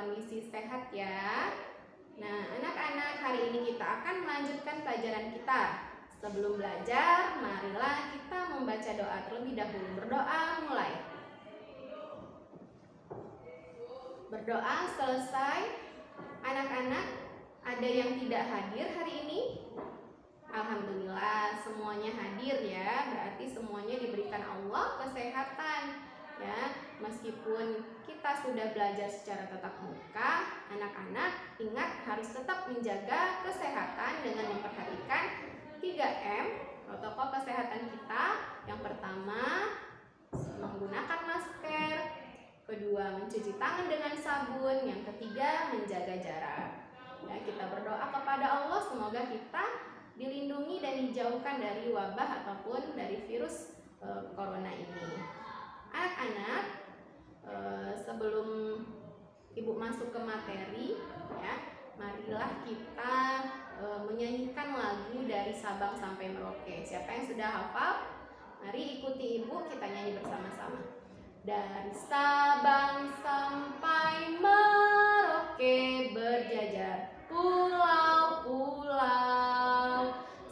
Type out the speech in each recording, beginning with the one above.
kondisi sehat ya. Nah, anak-anak, hari ini kita akan melanjutkan pelajaran kita. Sebelum belajar, marilah kita membaca doa terlebih dahulu. Berdoa mulai. Berdoa selesai. Anak-anak, ada yang tidak hadir hari ini? Alhamdulillah, semuanya hadir ya. Berarti semuanya diberikan Allah kesehatan ya. Meskipun kita sudah belajar secara tatap muka, anak-anak ingat harus tetap menjaga kesehatan dengan memperhatikan 3M protokol kesehatan kita. Yang pertama, menggunakan masker. Kedua, mencuci tangan dengan sabun. Yang ketiga, menjaga jarak. Ya, kita berdoa kepada Allah semoga kita dilindungi dan dijauhkan dari wabah ataupun dari virus corona ini. Anak-anak, sebelum Ibu masuk ke materi ya, marilah kita menyanyikan lagu dari Sabang sampai Merauke. Siapa yang sudah hafal? Mari ikuti Ibu, kita nyanyi bersama-sama. Dari Sabang sampai Merauke berjajar pulau-pulau,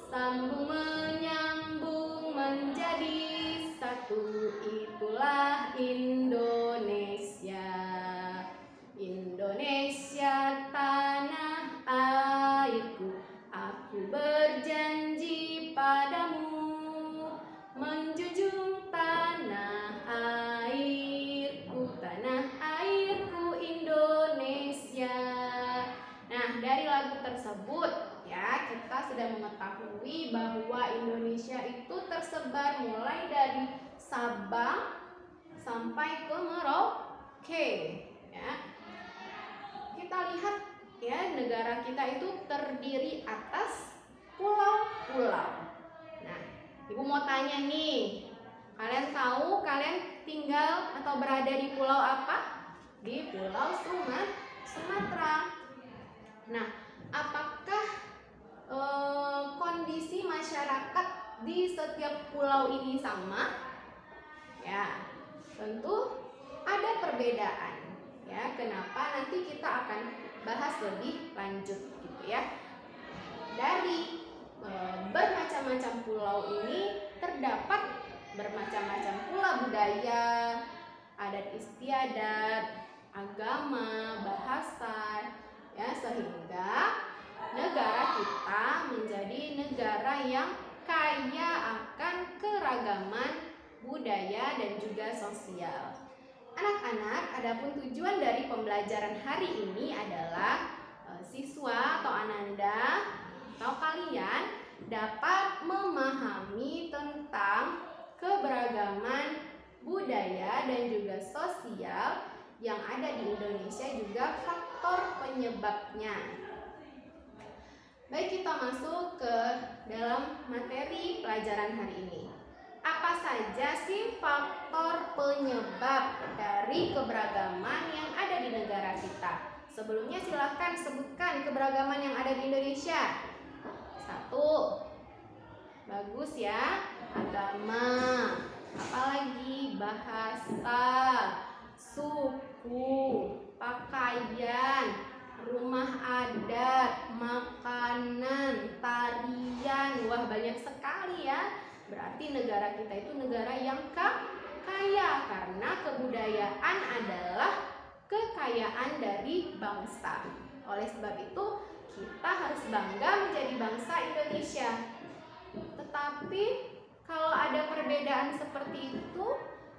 sambung menyambung menjadi satu, itulah Indonesia. Indonesia tanah airku, aku berjanji padamu menjunjung tanah airku, Indonesia. Nah, dari lagu tersebut ya, kita sudah mengetahui bahwa Indonesia itu tersebar mulai dari Sabang sampai ke Merauke ya. Kita lihat ya, negara kita itu terdiri atas pulau-pulau. Nah, Ibu mau tanya nih, kalian tahu kalian tinggal atau berada di pulau apa? Di Pulau Sumatera. Nah, apakah kondisi masyarakat di setiap pulau ini sama? Ya, tentu ada perbedaan. Ya, kenapa nanti kita akan bahas lebih lanjut gitu ya. Dari bermacam-macam pulau ini terdapat bermacam-macam pula budaya, adat istiadat, agama, bahasa ya, sehingga negara kita menjadi negara yang kaya akan keragaman budaya dan juga sosial. Anak-anak, adapun tujuan dari pembelajaran hari ini adalah siswa atau ananda atau kalian dapat memahami tentang keberagaman budaya dan juga sosial yang ada di Indonesia, juga faktor penyebabnya. Baik, kita masuk ke dalam materi pelajaran hari ini. Apa saja sih faktor penyebab dari keberagaman yang ada di negara kita? Sebelumnya silahkan sebutkan keberagaman yang ada di Indonesia. 1, bagus ya, agama, apalagi bahasa, suku, pakaian, rumah adat, makanan, tarian. Wah, banyak sekali ya. Berarti negara kita itu negara yang kaya karena kebudayaan adalah kekayaan dari bangsa. Oleh sebab itu, kita harus bangga menjadi bangsa Indonesia. Tetapi kalau ada perbedaan seperti itu,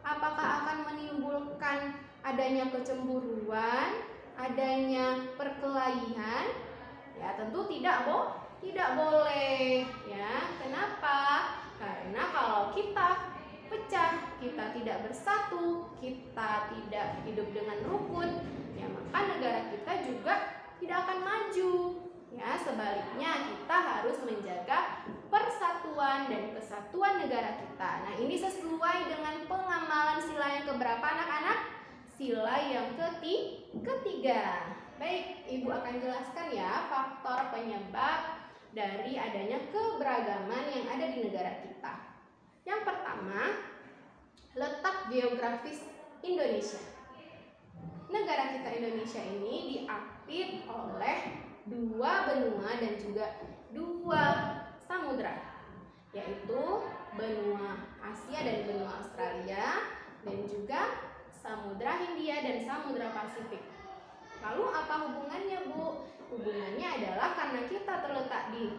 apakah akan menimbulkan adanya kecemburuan, adanya perkelahian? Ya, tentu tidak boleh ya. Kenapa? Karena kalau kita pecah, kita tidak bersatu, kita tidak hidup dengan rukun, ya maka negara kita juga tidak akan maju. Ya, sebaliknya kita harus menjaga persatuan dan kesatuan negara kita. Nah, ini sesuai dengan pengamalan sila yang keberapa anak-anak? Sila yang ketiga. Baik, Ibu akan jelaskan ya faktor penyebab dari adanya keberagaman yang ada di negara kita. Yang pertama, letak geografis Indonesia. negara kita Indonesia ini diapit oleh 2 benua dan juga 2 samudra, yaitu benua Asia dan benua Australia, dan juga Samudra Hindia dan Samudra Pasifik. Lalu apa hubungannya, Bu? Hubungannya adalah karena kita terletak di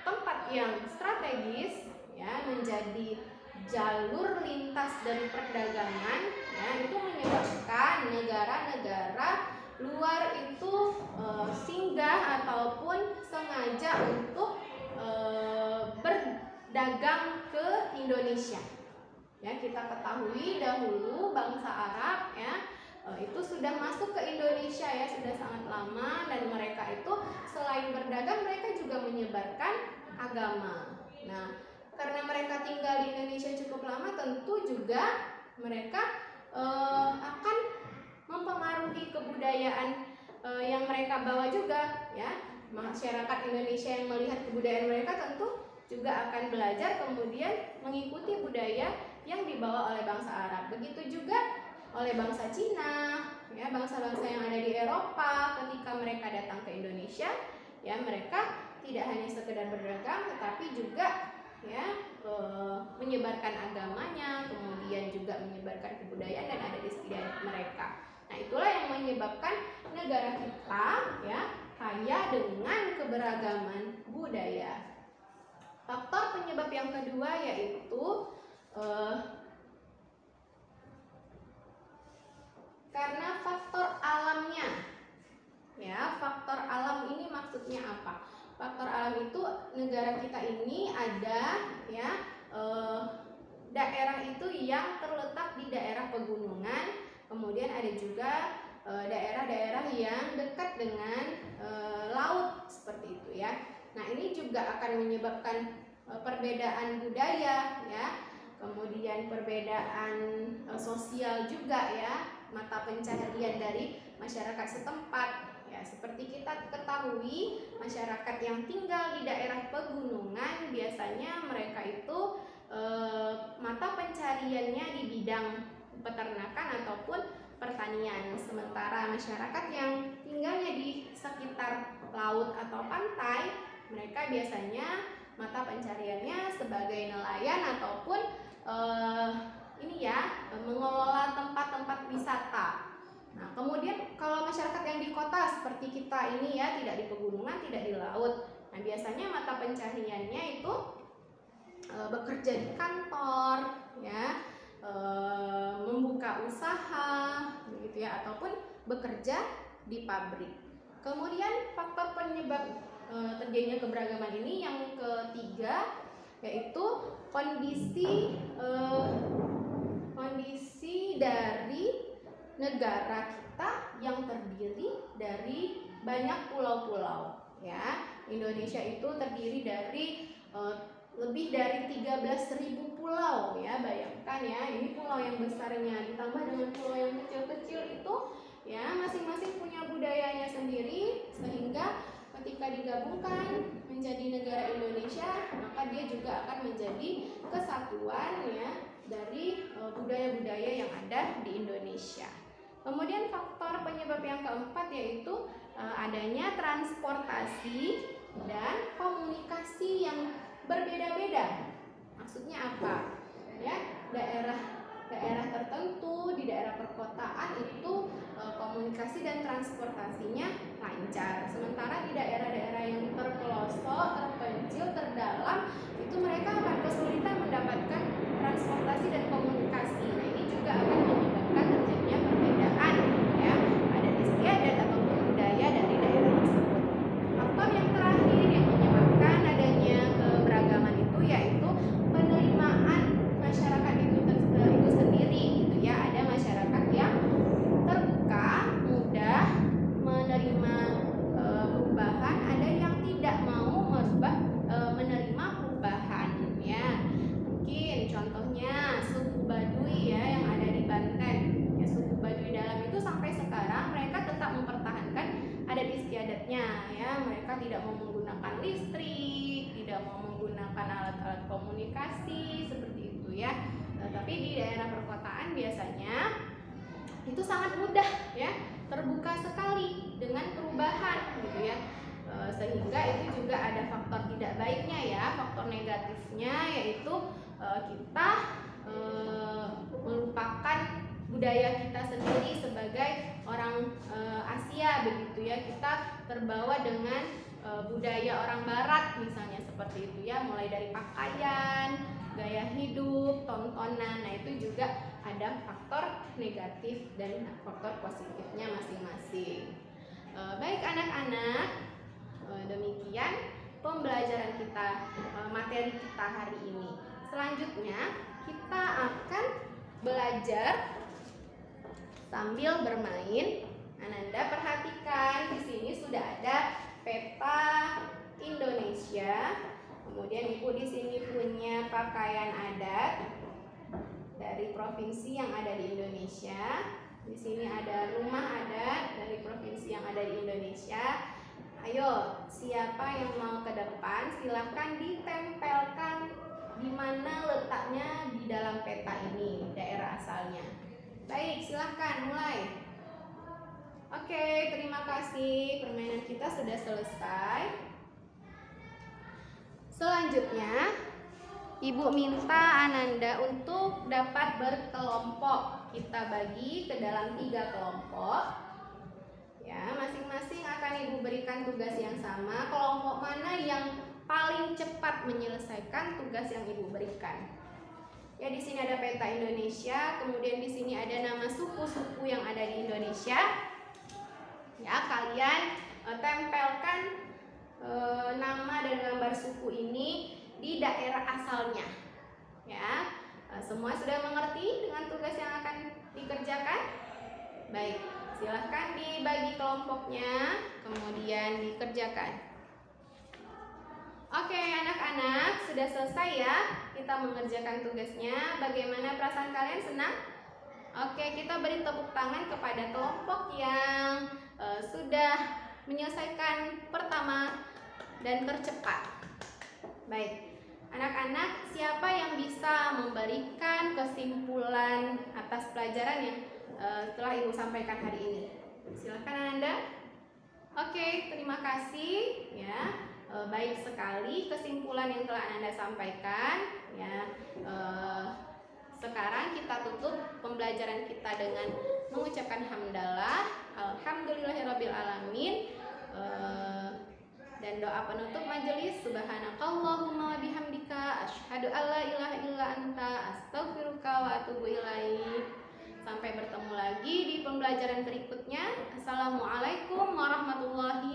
tempat yang strategis, ya, menjadi jalur lintas dari perdagangan, ya, itu menyebabkan negara-negara luar itu singgah ataupun sengaja untuk berdagang ke Indonesia. Ya, kita ketahui dahulu bangsa Arab, ya, itu sudah masuk ke Indonesia, ya, sudah sangat lama, dan mereka itu selain berdagang mereka juga menyebarkan agama. Nah, karena mereka tinggal di Indonesia cukup lama, tentu juga mereka akan mempengaruhi kebudayaan yang mereka bawa juga, ya. Masyarakat Indonesia yang melihat kebudayaan mereka tentu juga akan belajar kemudian mengikuti budaya yang dibawa oleh bangsa Arab. Begitu juga oleh bangsa Cina, ya, bangsa-bangsa yang ada di Eropa. Ketika mereka datang ke Indonesia, ya, mereka tidak hanya sekedar berdagang, tetapi juga, ya, menyebarkan agamanya, kemudian juga menyebarkan kebudayaan dan adat istiadat mereka. Nah, itulah yang menyebabkan negara kita, ya, kaya dengan keberagaman budaya. Faktor penyebab yang kedua yaitu karena faktor alamnya. Ya, faktor alam ini maksudnya apa? Faktor alam itu negara kita ini ada, ya, daerah itu yang terletak di daerah pegunungan, kemudian ada juga daerah-daerah yang dekat dengan laut seperti itu, ya. Nah, ini juga akan menyebabkan perbedaan budaya, ya, kemudian perbedaan sosial juga, ya, mata pencaharian dari masyarakat setempat, ya. Seperti kita ketahui, masyarakat yang tinggal di daerah pegunungan biasanya mereka itu mata pencahariannya di bidang peternakan ataupun pertanian, sementara masyarakat yang tinggalnya di sekitar laut atau pantai, mereka biasanya mata pencariannya sebagai nelayan ataupun mengelola tempat-tempat wisata. Nah, kemudian kalau masyarakat yang di kota seperti kita ini, ya, tidak di pegunungan, tidak di laut. Nah, biasanya mata pencariannya itu bekerja di kantor, ya, membuka usaha, begitu, ya, ataupun bekerja di pabrik. Kemudian faktor penyebab terjadinya keberagaman ini yang ketiga yaitu kondisi dari negara kita yang terdiri dari banyak pulau-pulau, ya. Indonesia itu terdiri dari lebih dari 13.000 pulau, ya. Bayangkan, ya, ini pulau yang besarnya ditambah dengan pulau yang kecil-kecil itu, ya, masing-masing punya budayanya sendiri, sehingga ketika digabungkan menjadi negara Indonesia, maka dia juga akan menjadi kesatuan, ya, dari budaya-budaya yang ada di Indonesia. Kemudian faktor penyebab yang keempat yaitu adanya transportasi dan komunikasi yang berbeda-beda. Maksudnya apa? Ya, daerah tertentu di daerah perkotaan itu komunikasi dan transportasinya lancar, sementara di daerah-daerah yang terpelosok, terpencil, terdalam itu mereka akan kesulitan mendapatkan transportasi dan komunikasi. Nah, ini juga akan menyebabkan terjadinya perbedaan, ya, adat istiadat ataupun budaya dari daerah tersebut. Faktor yang terakhir yang menyebabkan adanya keberagaman itu yaitu penerimaan masyarakat itu sendiri, gitu, ya. Ada masyarakat yang terbuka, mudah menerima perubahan, ada yang tidak mau menerima perubahan, ya. Mungkin contohnya suku Baduy, ya, yang ada di Banten, ya. Suku Baduy dalam itu sampai sekarang mereka tetap mempertahankan adat istiadatnya, ya. Mereka tidak mau menggunakan listrik, tidak mau menggunakan alat-alat komunikasi seperti itu, ya. Tapi di daerah perkotaan biasanya itu sangat mudah ya, terbuka sekali dengan perubahan gitu ya. Sehingga itu juga ada faktor tidak baiknya ya, faktor negatifnya yaitu kita melupakan budaya kita sendiri sebagai orang Asia begitu ya. Kita terbawa dengan budaya orang barat misalnya seperti itu ya, mulai dari pakaian, gaya hidup, tontonan. Nah, itu juga ada faktor negatif dan faktor positifnya masing-masing. Baik anak-anak, demikian pembelajaran kita, materi kita hari ini. Selanjutnya kita akan belajar sambil bermain. Ananda perhatikan di sini sudah ada peta Indonesia. Kemudian Ibu di sini punya pakaian adat dari provinsi yang ada di Indonesia. Di sini ada rumah adat dari provinsi yang ada di Indonesia. Ayo, siapa yang mau ke depan silahkan ditempelkan di mana letaknya di dalam peta ini, daerah asalnya. Baik, silahkan mulai. Oke, terima kasih. Permainan kita sudah selesai. Selanjutnya, Ibu minta Ananda untuk dapat berkelompok. Kita bagi ke dalam 3 kelompok. Ya, masing-masing akan Ibu berikan tugas yang sama. Kelompok mana yang paling cepat menyelesaikan tugas yang Ibu berikan? Ya, di sini ada peta Indonesia, kemudian di sini ada nama suku-suku yang ada di Indonesia. Ya, kalian tempelkan nama dan gambar suku ini di daerah asalnya. Ya, semua sudah mengerti dengan tugas yang akan dikerjakan? Baik, silahkan dibagi kelompoknya, kemudian dikerjakan. Oke, anak-anak, sudah selesai ya kita mengerjakan tugasnya. Bagaimana perasaan kalian, senang? Oke, kita beri tepuk tangan kepada kelompok yang sudah menyelesaikan pertama dan tercepat. Baik, anak-anak, siapa yang bisa memberikan kesimpulan atas pelajaran yang telah Ibu sampaikan hari ini? Silakan Ananda. Oke, terima kasih ya. Baik sekali kesimpulan yang telah Ananda sampaikan ya. Sekarang kita tutup pembelajaran kita dengan mengucapkan hamdalah, alhamdulillahirabbil alamin, dan doa penutup majelis, subhanakallahumma wa bihamdika asyhadu alla ilaha illa anta astaghfiruka wa atubu ilaik. Sampai bertemu lagi di pembelajaran berikutnya. Assalamualaikum warahmatullahi